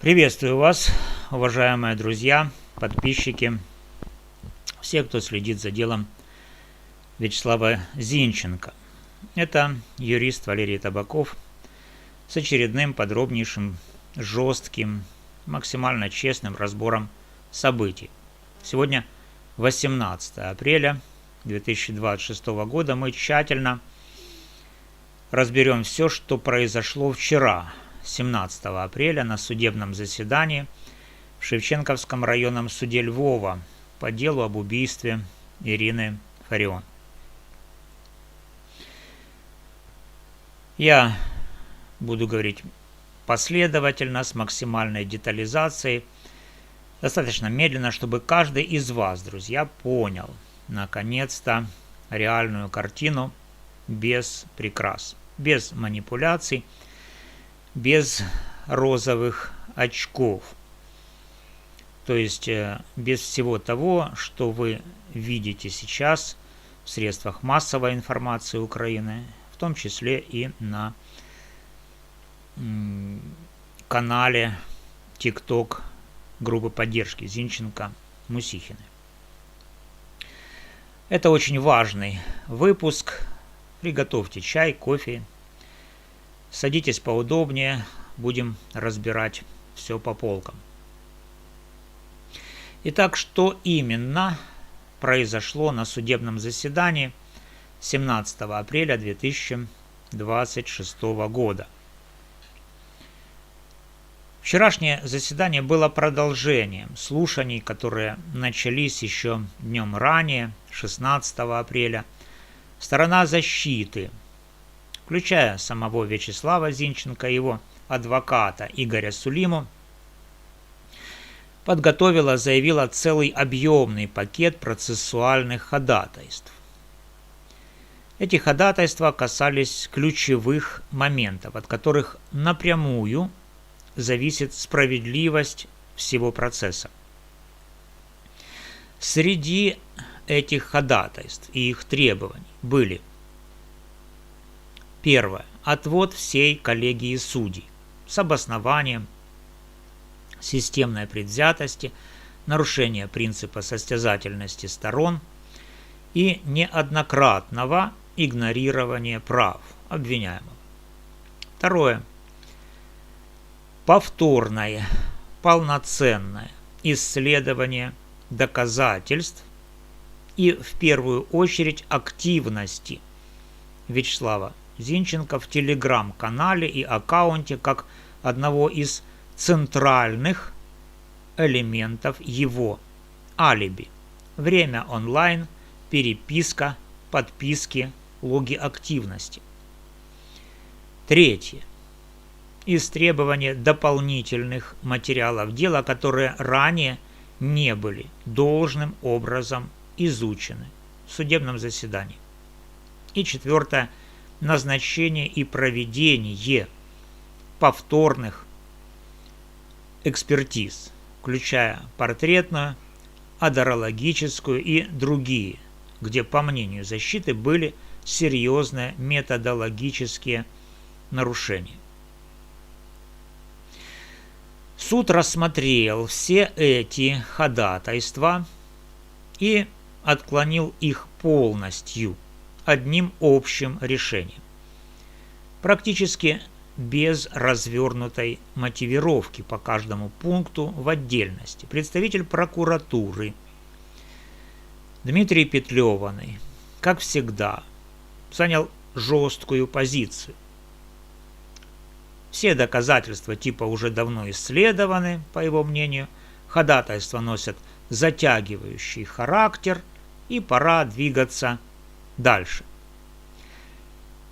Приветствую вас, уважаемые друзья, подписчики, все, кто следит за делом Вячеслава Зинченко. Это юрист Валерий Табаков с очередным подробнейшим, жестким, максимально честным разбором событий. Сегодня 18 апреля 2026 года. Мы тщательно разберем все, что произошло вчера, 17 апреля, на судебном заседании в Шевченковском районном суде Львова по делу об убийстве Ирины Фарион. Я буду говорить последовательно, с максимальной детализацией, достаточно медленно, чтобы каждый из вас, друзья, понял, наконец-то, реальную картину без прикрас, без манипуляций, без розовых очков. То есть без всего того, что вы видите сейчас в средствах массовой информации Украины, в том числе и на канале TikTok группы поддержки Зинченко-Мусихиной. Это очень важный выпуск. Приготовьте чай, кофе. Садитесь поудобнее, будем разбирать все по полкам. Итак, что именно произошло на судебном заседании 17 апреля 2026 года? Вчерашнее заседание было продолжением слушаний, которые начались еще днем ранее, 16 апреля. Сторона защиты, включая самого Вячеслава Зинченко и его адвоката Игоря Сулиму, заявила целый объемный пакет процессуальных ходатайств. Эти ходатайства касались ключевых моментов, от которых напрямую зависит справедливость всего процесса. Среди этих ходатайств и их требований были: первое. Отвод всей коллегии судей с обоснованием системной предвзятости, нарушения принципа состязательности сторон и неоднократного игнорирования прав обвиняемого. Второе. Повторное, полноценное исследование доказательств и, в первую очередь, активности Вячеслава Зинченко в телеграм-канале и аккаунте как одного из центральных элементов его алиби. Время онлайн, переписка, подписки, логи активности. Третье. Истребование дополнительных материалов дела, которые ранее не были должным образом изучены в судебном заседании. И четвертое. Назначение и проведение повторных экспертиз, включая портретную, адерологическую и другие, где, по мнению защиты, были серьезные методологические нарушения. Суд рассмотрел все эти ходатайства и отклонил их полностью одним общим решением, практически без развернутой мотивировки по каждому пункту в отдельности. Представитель прокуратуры Дмитрий Петлеваный, как всегда, занял жесткую позицию. Все доказательства типа уже давно исследованы, по его мнению, ходатайства носят затягивающий характер, и пора двигаться дальше.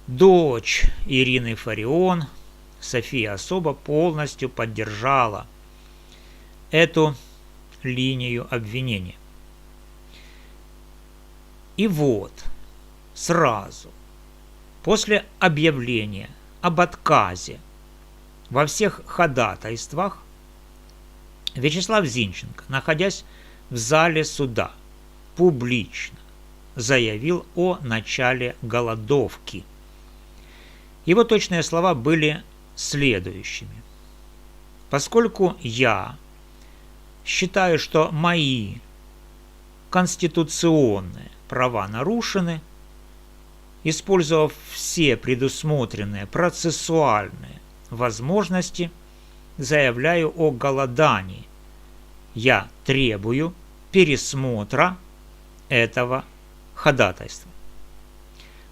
Дочь Ирины Фарион, София Особа, полностью поддержала эту линию обвинения. И вот, сразу, после объявления об отказе во всех ходатайствах, Вячеслав Зинченко, находясь в зале суда, публично заявил о начале голодовки. Его точные слова были следующими. Поскольку я считаю, что мои конституционные права нарушены, использовав все предусмотренные процессуальные возможности, заявляю о голодании. Я требую пересмотра этого ходатайства.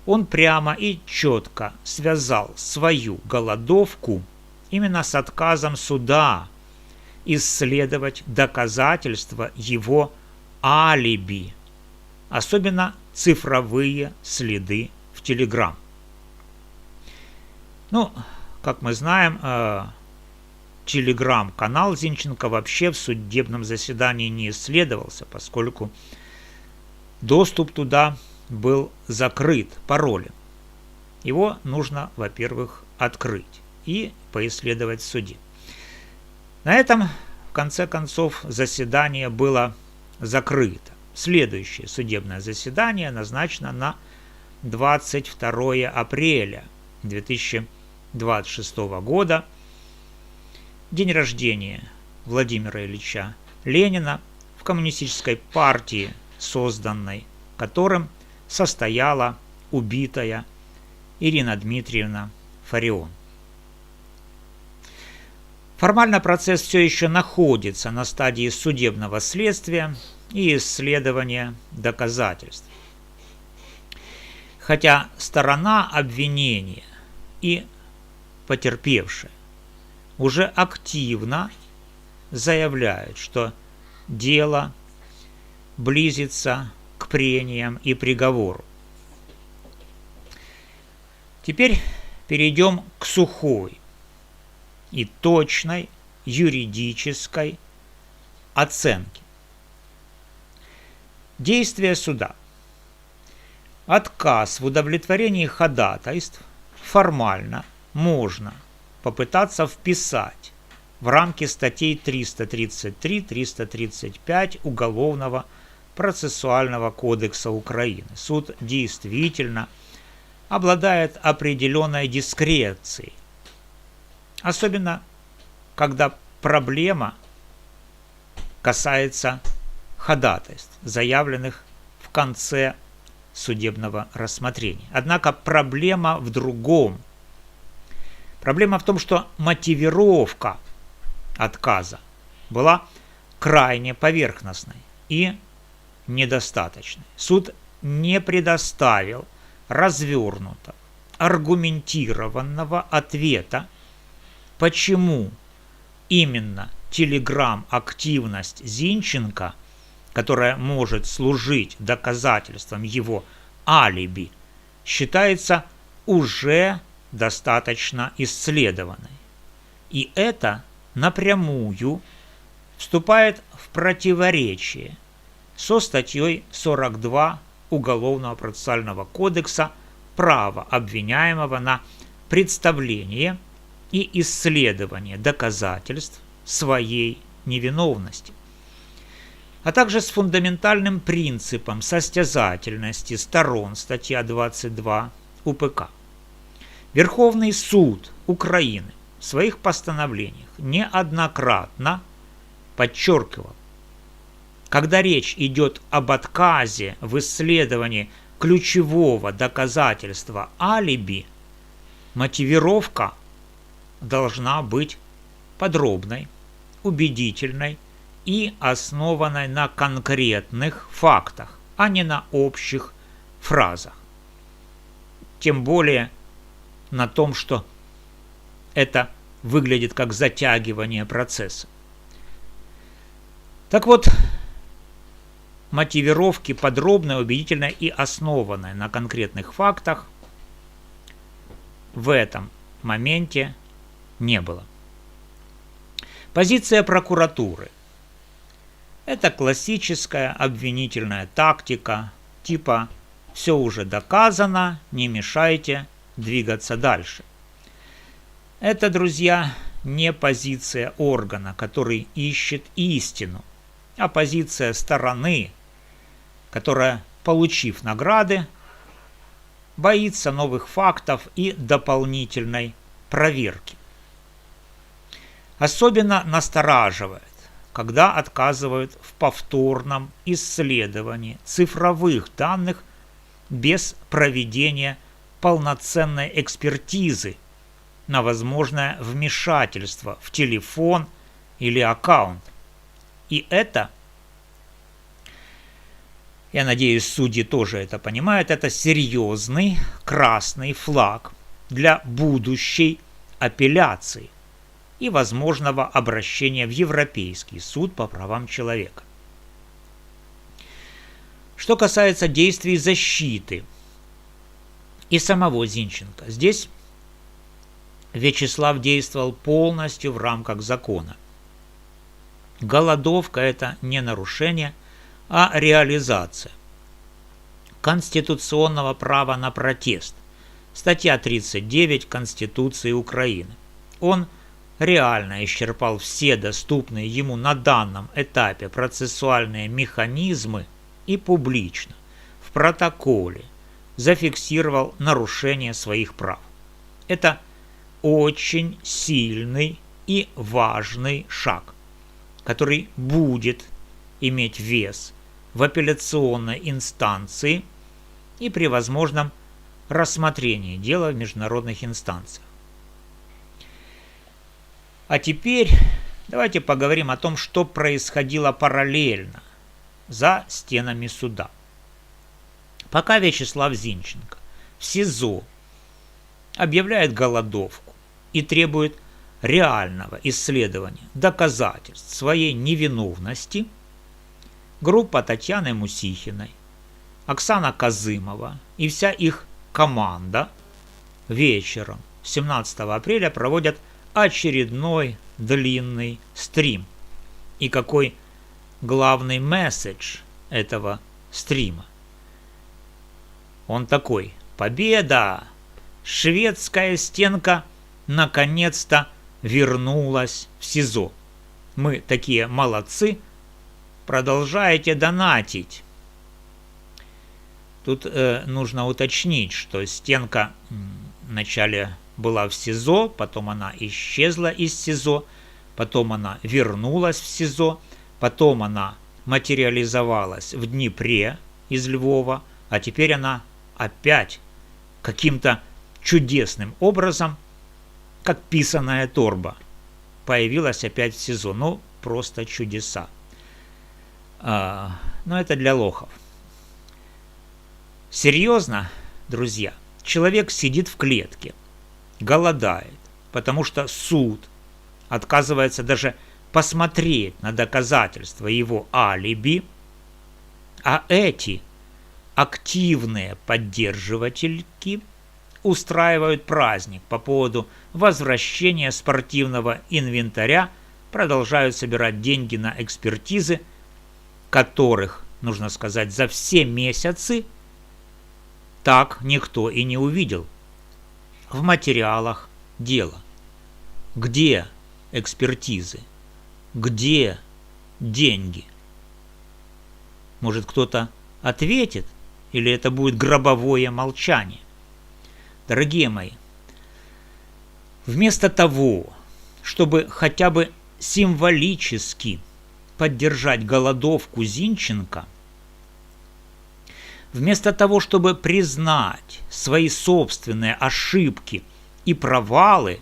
Он прямо и четко связал свою голодовку именно с отказом суда исследовать доказательства его алиби, особенно цифровые следы в Telegram. Ну, как мы знаем, Telegram-канал Зинченко вообще в судебном заседании не исследовался, поскольку доступ туда был закрыт паролем. Его нужно, во-первых, открыть и поисследовать в суде. На этом, в конце концов, заседание было закрыто. Следующее судебное заседание назначено на 22 апреля 2026 года, день рождения Владимира Ильича Ленина, в Коммунистической партии, созданной которым состояла убитая Ирина Дмитриевна Фарион. Формально процесс все еще находится на стадии судебного следствия и исследования доказательств. Хотя сторона обвинения и потерпевшая уже активно заявляют, что дело близится к прениям и приговору. Теперь перейдем к сухой и точной юридической оценке. Действия суда. Отказ в удовлетворении ходатайств формально можно попытаться вписать в рамки статей 333-335 Уголовного процессуального кодекса Украины. Суд действительно обладает определенной дискрецией, особенно когда проблема касается ходатайств, заявленных в конце судебного рассмотрения. Однако проблема в другом. Проблема в том, что мотивировка отказа была крайне поверхностной и недостаточной. Суд не предоставил развернутого, аргументированного ответа, почему именно телеграм-активность Зинченко, которая может служить доказательством его алиби, считается уже достаточно исследованной. И это напрямую вступает в противоречие со статьей 42 Уголовного процессуального кодекса право обвиняемого на представление и исследование доказательств своей невиновности, а также с фундаментальным принципом состязательности сторон, статья 22 УПК. Верховный суд Украины в своих постановлениях неоднократно подчеркивал, когда речь идет об отказе в исследовании ключевого доказательства алиби, мотивировка должна быть подробной, убедительной и основанной на конкретных фактах, а не на общих фразах. Тем более на том, что это выглядит как затягивание процесса. Так вот, мотивировки подробной, убедительной и основанной на конкретных фактах в этом моменте не было. Позиция прокуратуры. Это классическая обвинительная тактика, типа «все уже доказано, не мешайте двигаться дальше». Это, друзья, не позиция органа, который ищет истину, а позиция стороны, которая, получив награды, боится новых фактов и дополнительной проверки. Особенно настораживает, когда отказывают в повторном исследовании цифровых данных без проведения полноценной экспертизы на возможное вмешательство в телефон или аккаунт. И это, я надеюсь, судьи тоже это понимают, это серьезный красный флаг для будущей апелляции и возможного обращения в Европейский суд по правам человека. Что касается действий защиты и самого Зинченко, здесь Вячеслав действовал полностью в рамках закона. Голодовка – это не нарушение, а реализация конституционного права на протест. Статья 39 Конституции Украины. Он реально исчерпал все доступные ему на данном этапе процессуальные механизмы и публично, в протоколе, зафиксировал нарушение своих прав. Это очень сильный и важный шаг, который будет иметь вес в апелляционной инстанции и при возможном рассмотрении дела в международных инстанциях. А теперь давайте поговорим о том, что происходило параллельно за стенами суда. Пока Вячеслав Зинченко в СИЗО объявляет голодовку и требует реального исследования доказательств своей невиновности, группа Татьяны Мусихиной, Оксана Казымова и вся их команда вечером 17 апреля проводят очередной длинный стрим. И какой главный месседж этого стрима? Он такой: победа! Шведская стенка наконец-то вернулась в СИЗО. Мы такие молодцы, продолжайте донатить. Тут нужно уточнить, что стенка вначале была в СИЗО, потом она исчезла из СИЗО, потом она вернулась в СИЗО, потом она материализовалась в Днепре из Львова, а теперь она опять каким-то чудесным образом, как писаная торба, появилась опять в СИЗО. Ну, просто чудеса. Но это для лохов. Серьезно, друзья, человек сидит в клетке, голодает, потому что суд отказывается даже посмотреть на доказательства его алиби, а эти активные поддерживательки устраивают праздник по поводу возвращения спортивного инвентаря, продолжают собирать деньги на экспертизы, которых, нужно сказать, за все месяцы так никто и не увидел в материалах дела. Где экспертизы? Где деньги? Может, кто-то ответит? Или это будет гробовое молчание? Дорогие мои, вместо того, чтобы хотя бы символически поддержать голодовку Зинченко, вместо того, чтобы признать свои собственные ошибки и провалы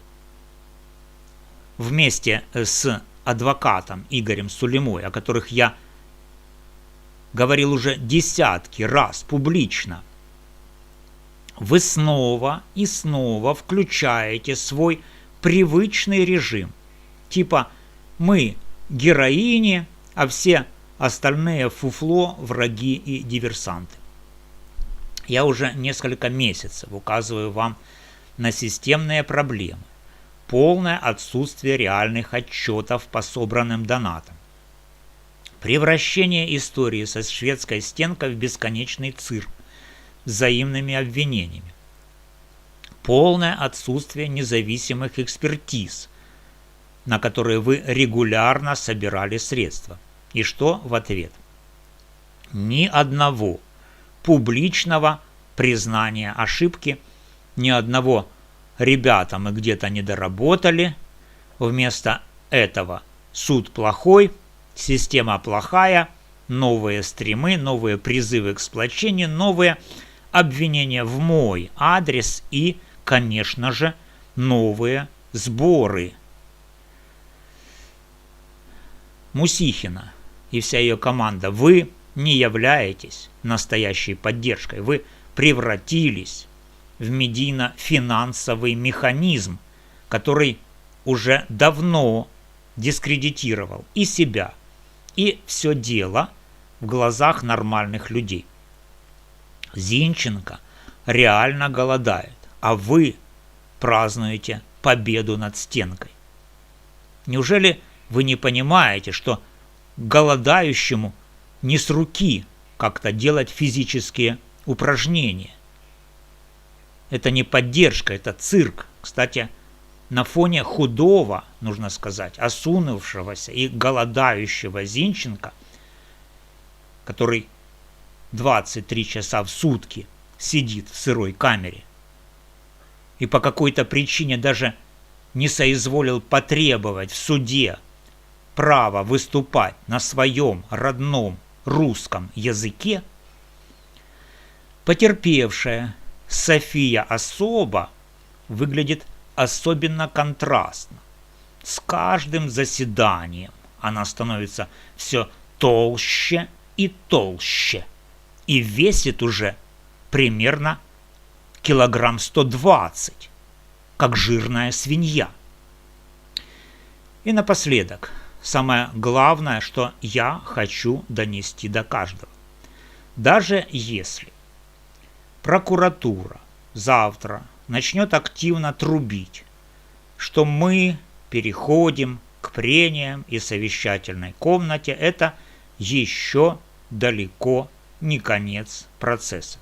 вместе с адвокатом Игорем Сулимой, о которых я говорил уже десятки раз публично, вы снова и снова включаете свой привычный режим. Типа мы героини, а все остальные фуфло, враги и диверсанты. Я уже несколько месяцев указываю вам на системные проблемы. Полное отсутствие реальных отчетов по собранным донатам. Превращение истории со шведской стенкой в бесконечный цирк с взаимными обвинениями. Полное отсутствие независимых экспертиз, на которые вы регулярно собирали средства. И что в ответ? Ни одного публичного признания ошибки, ни одного «ребята, мы где-то не доработали». Вместо этого суд плохой, система плохая, новые стримы, новые призывы к сплочению, новые обвинения в мой адрес и, конечно же, новые сборы. Мусихина и вся ее команда, вы не являетесь настоящей поддержкой. Вы превратились в медийно-финансовый механизм, который уже давно дискредитировал и себя, и все дело в глазах нормальных людей. Зинченко реально голодает, а вы празднуете победу над стенкой. Неужели вы не понимаете, что голодающему не с руки как-то делать физические упражнения? Это не поддержка, это цирк. Кстати, на фоне худого, нужно сказать, осунувшегося и голодающего Зинченко, который 23 часа в сутки сидит в сырой камере и по какой-то причине даже не соизволил потребовать в суде право выступать на своем родном русском языке, потерпевшая София Особа выглядит особенно контрастно. С каждым заседанием она становится все толще и толще и весит уже примерно килограмм 120, как жирная свинья. И напоследок, самое главное, что я хочу донести до каждого. Даже если прокуратура завтра начнет активно трубить, что мы переходим к прениям и совещательной комнате, это еще далеко не конец процесса.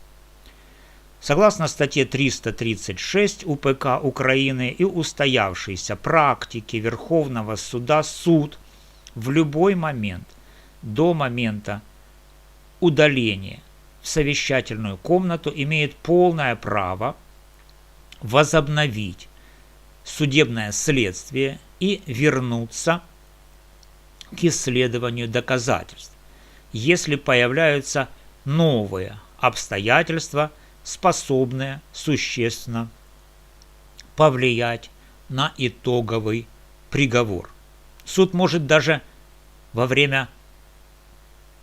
Согласно статье 336 УПК Украины и устоявшейся практике Верховного суда, суд в любой момент до момента удаления в совещательную комнату имеет полное право возобновить судебное следствие и вернуться к исследованию доказательств, если появляются новые обстоятельства, способные существенно повлиять на итоговый приговор. Суд может даже во время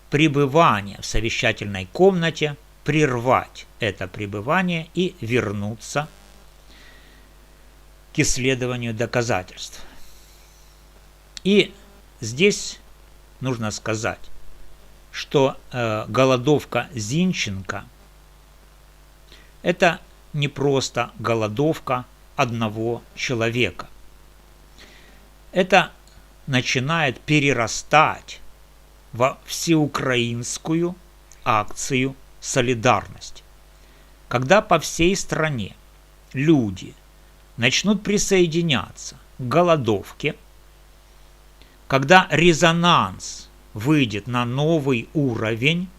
пребывания в совещательной комнате прервать это пребывание и вернуться к исследованию доказательств. И здесь нужно сказать, что голодовка Зинченко – это не просто голодовка одного человека. Это начинает перерастать во всеукраинскую акцию солидарности, когда по всей стране люди начнут присоединяться к голодовке, когда резонанс выйдет на новый уровень,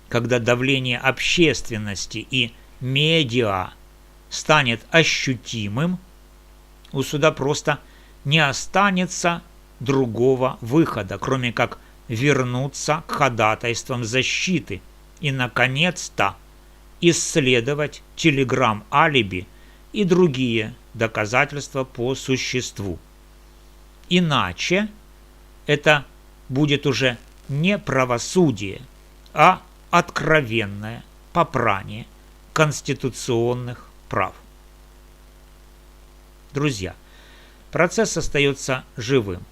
когда давление общественности и медиа станет ощутимым, у суда просто не останется другого выхода, кроме как вернуться к ходатайствам защиты и, наконец-то, исследовать телеграм-алиби и другие доказательства по существу. Иначе это будет уже не правосудие, а откровенное попрание конституционных прав. Друзья, процесс остается живым.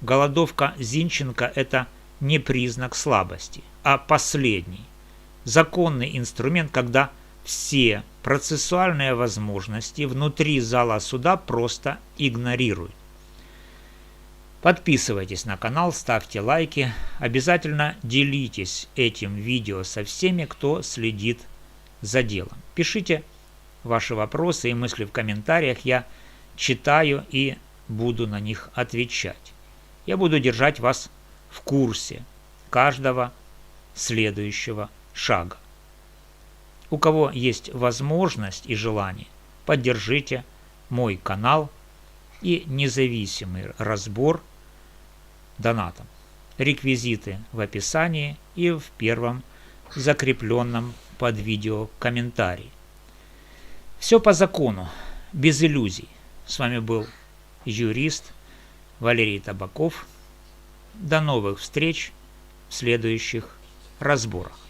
Голодовка Зинченко – это не признак слабости, а последний, законный инструмент, когда все процессуальные возможности внутри зала суда просто игнорируют. Подписывайтесь на канал, ставьте лайки, обязательно делитесь этим видео со всеми, кто следит за делом. Пишите ваши вопросы и мысли в комментариях, я читаю и буду на них отвечать. Я буду держать вас в курсе каждого следующего шага. У кого есть возможность и желание, поддержите мой канал и независимый разбор донатом. Реквизиты в описании и в первом закрепленном под видео комментарии. Все по закону, без иллюзий. С вами был юрист Валерий Табаков. До новых встреч в следующих разборах.